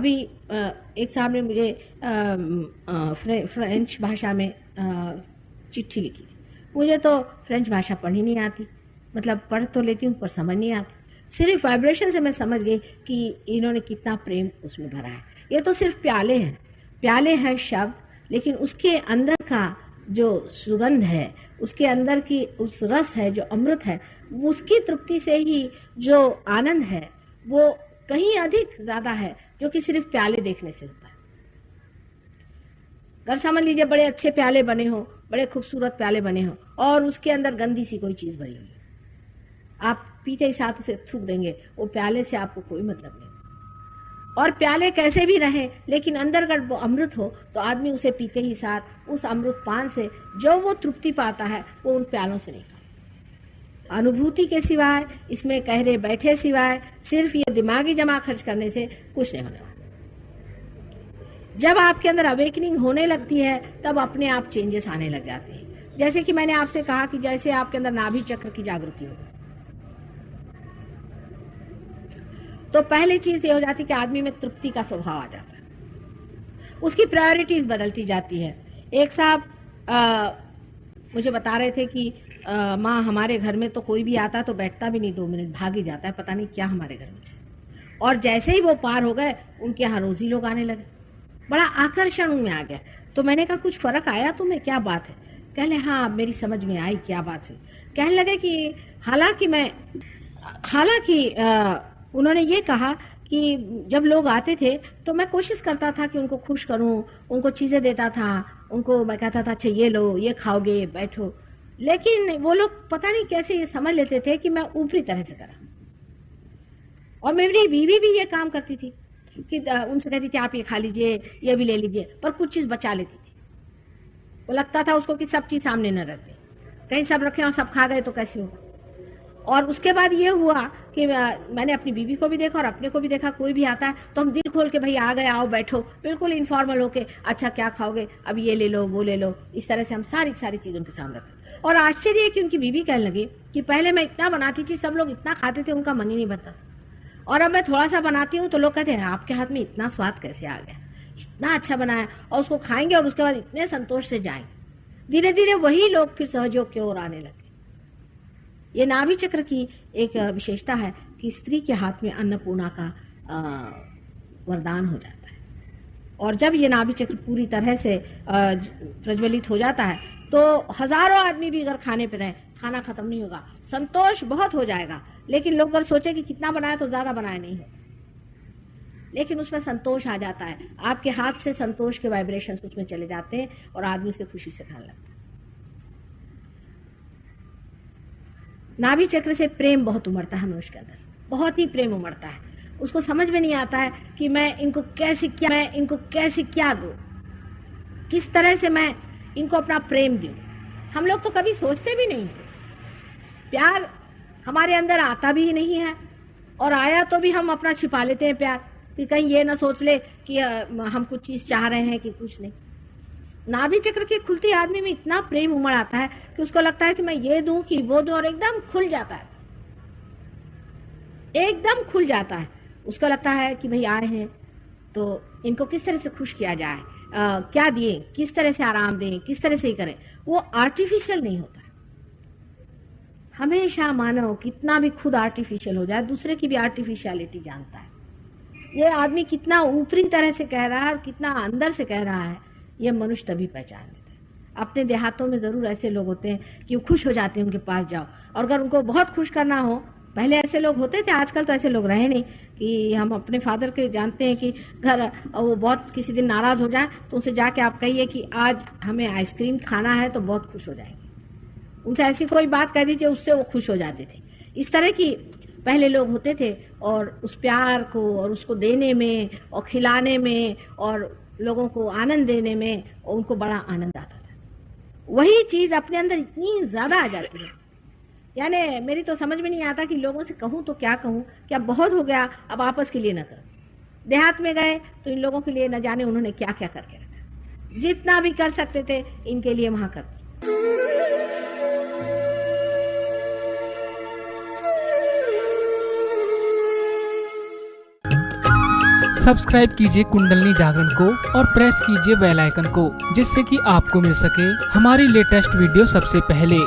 अभी एक साहब ने मुझे फ्रेंच भाषा में चिट्ठी लिखी थी। मुझे तो फ्रेंच भाषा पढ़नी नहीं आती, मतलब पढ़ तो लेती हूँ पर समझ नहीं आती। सिर्फ वाइब्रेशन से मैं समझ गई कि इन्होंने कितना प्रेम उसमें भरा है। ये तो सिर्फ प्याले हैं, प्याले हैं शब्द, लेकिन उसके अंदर का जो सुगंध है, उसके अंदर की उस रस है जो अमृत है, उसकी तृप्ति से ही जो आनंद है वो कहीं अधिक ज्यादा है, जो कि सिर्फ प्याले देखने से होता है। अगर समझ लीजिए बड़े अच्छे प्याले बने हो, बड़े खूबसूरत प्याले बने हो, और उसके अंदर गंदी सी कोई चीज भरी हुई, आप पीते ही साथ उसे थूक देंगे, वो प्याले से आपको कोई मतलब नहीं। और प्याले कैसे भी रहे, लेकिन अंदर अगर वो अमृत हो तो आदमी उसे पीते ही साथ उस अमृत पान से जो वो तृप्ति पाता है वो उन प्यालों से नहीं पाता। अनुभूति के सिवाय, इसमें कहरे बैठे सिवाय, सिर्फ ये दिमागी जमा खर्च करने से कुछ नहीं होने वाला। जब आपके अंदर अवेकनिंग होने लगती है तब अपने आप चेंजेस आने लग जाते हैं। जैसे कि मैंने आपसे कहा कि जैसे आपके अंदर नाभि चक्र की जागृति हो, तो पहली चीज ये हो जाती है कि आदमी में तृप्ति का स्वभाव आ जाता है, उसकी प्रायोरिटीज बदलती जाती है। एक साहब मुझे बता रहे थे कि माँ हमारे घर में तो कोई भी आता तो बैठता भी नहीं, 2 मिनट भाग ही जाता है, पता नहीं क्या हमारे घर में। और जैसे ही वो पार हो गए उनके यहाँ रोज ही लोग आने लगे, बड़ा आकर्षण उनमें आ गया। तो मैंने कहा कुछ फर्क आया तुम्हें, क्या बात है? कहले हाँ मेरी समझ में आई क्या बात हुई। कहने लगे कि हालांकि उन्होंने ये कहा कि जब लोग आते थे तो मैं कोशिश करता था कि उनको खुश करूं, उनको चीजें देता था, उनको मैं कहता था अच्छा ये लो, ये खाओगे, बैठो, लेकिन वो लोग पता नहीं कैसे ये समझ लेते थे कि मैं ऊपरी तरह से करा। और मेरी बीवी भी ये काम करती थी कि उनसे कहती थी आप ये खा लीजिए, ये भी ले लीजिए, पर कुछ चीज बचा लेती थी। वो लगता था उसको कि सब चीज सामने न रखे, कहीं सब रखे और सब खा गए तो कैसे होगा। और उसके बाद ये हुआ कि मैंने अपनी बीवी को भी देखा और अपने को भी देखा, कोई भी आता है तो हम दिल खोल के भाई आ गए, आओ बैठो, बिल्कुल इनफॉर्मल होके, अच्छा क्या खाओगे, अब ये ले लो वो ले लो, इस तरह से हम सारी चीज उनके सामने रखते। और आश्चर्य है कि उनकी बीवी कहने लगी कि पहले मैं इतना बनाती थी, सब लोग इतना खाते थे, उनका मन ही नहीं भरता, और अब मैं थोड़ा सा बनाती हूँ तो लोग कहते हैं आपके हाथ में इतना स्वाद कैसे आ गया, इतना अच्छा बनाया, और उसको खाएंगे और उसके बाद इतने संतोष से जाएंगे। धीरे धीरे वही लोग फिर सहयोग की ओर आने लगे। ये नाभि चक्र की एक विशेषता है कि स्त्री के हाथ में अन्नपूर्णा का वरदान हो जाता है, और जब ये नाभि चक्र पूरी तरह से प्रज्वलित हो जाता है तो हजारों आदमी भी अगर खाने पे रहे, खाना खत्म नहीं होगा, संतोष बहुत हो जाएगा। लेकिन लोग अगर सोचे कि कितना बनाया तो ज्यादा बनाया नहीं हो, लेकिन उसमें संतोष आ जाता है, आपके हाथ से संतोष के वाइब्रेशंस उसमें चले जाते हैं और आदमी उसे खुशी से खाने लगता है। नाभि चक्र से प्रेम बहुत उमड़ता है मनुष्य के अंदर, बहुत ही प्रेम उमड़ता है। उसको समझ में नहीं आता है कि मैं इनको कैसे क्या दूं, किस तरह से मैं इनको अपना प्रेम दूं। हम लोग तो कभी सोचते भी नहीं है, प्यार हमारे अंदर आता भी नहीं है, और आया तो भी हम अपना छिपा लेते हैं प्यार, कि कहीं ये ना सोच ले कि हम कुछ चीज चाह रहे हैं कि कुछ नहीं। नाभि चक्र के खुलते आदमी में इतना प्रेम उमड़ आता है कि उसको लगता है कि मैं ये दूं कि वो दूं, और एकदम खुल जाता है, एकदम खुल जाता है। उसको लगता है कि भाई आए हैं तो इनको किस तरह से खुश किया जाए, क्या दिए, किस तरह से आराम दें, किस तरह से ही करें। वो आर्टिफिशियल नहीं होता है। हमेशा मानव कितना भी खुद आर्टिफिशियल हो जाए, दूसरे की भी आर्टिफिशियलिटी जानता है। ये आदमी कितना ऊपरी तरह से कह रहा है और कितना अंदर से कह रहा है, ये मनुष्य तभी पहचान लेता है। अपने देहातों में जरूर ऐसे लोग होते हैं कि वो खुश हो जाते हैं, उनके पास जाओ, और अगर उनको बहुत खुश करना हो, पहले ऐसे लोग होते थे, आजकल तो ऐसे लोग रहे नहीं। कि हम अपने फादर के जानते हैं कि घर वो बहुत किसी दिन नाराज हो जाए तो उनसे जाके आप कहिए कि आज हमें आइसक्रीम खाना है, तो बहुत खुश हो जाएंगे। उनसे ऐसी कोई बात कह दीजिए, उससे वो खुश हो जाते थे। इस तरह की पहले लोग होते थे, और उस प्यार को और उसको देने में और खिलाने में और लोगों को आनंद देने में उनको बड़ा आनंद आता था। वही चीज अपने अंदर इतनी ज्यादा आ जाती है, यानी मेरी तो समझ में नहीं आता कि लोगों से कहूं तो क्या कहूं, क्या बहुत हो गया, अब आपस के लिए न करो। देहात में गए तो इन लोगों के लिए न जाने उन्होंने क्या क्या करके रखा, जितना भी कर सकते थे इनके लिए वहां करते। सब्सक्राइब कीजिए कुंडलनी जागरण को और प्रेस कीजिए बेल आइकन को, जिससे कि आपको मिल सके हमारी लेटेस्ट वीडियो सबसे पहले।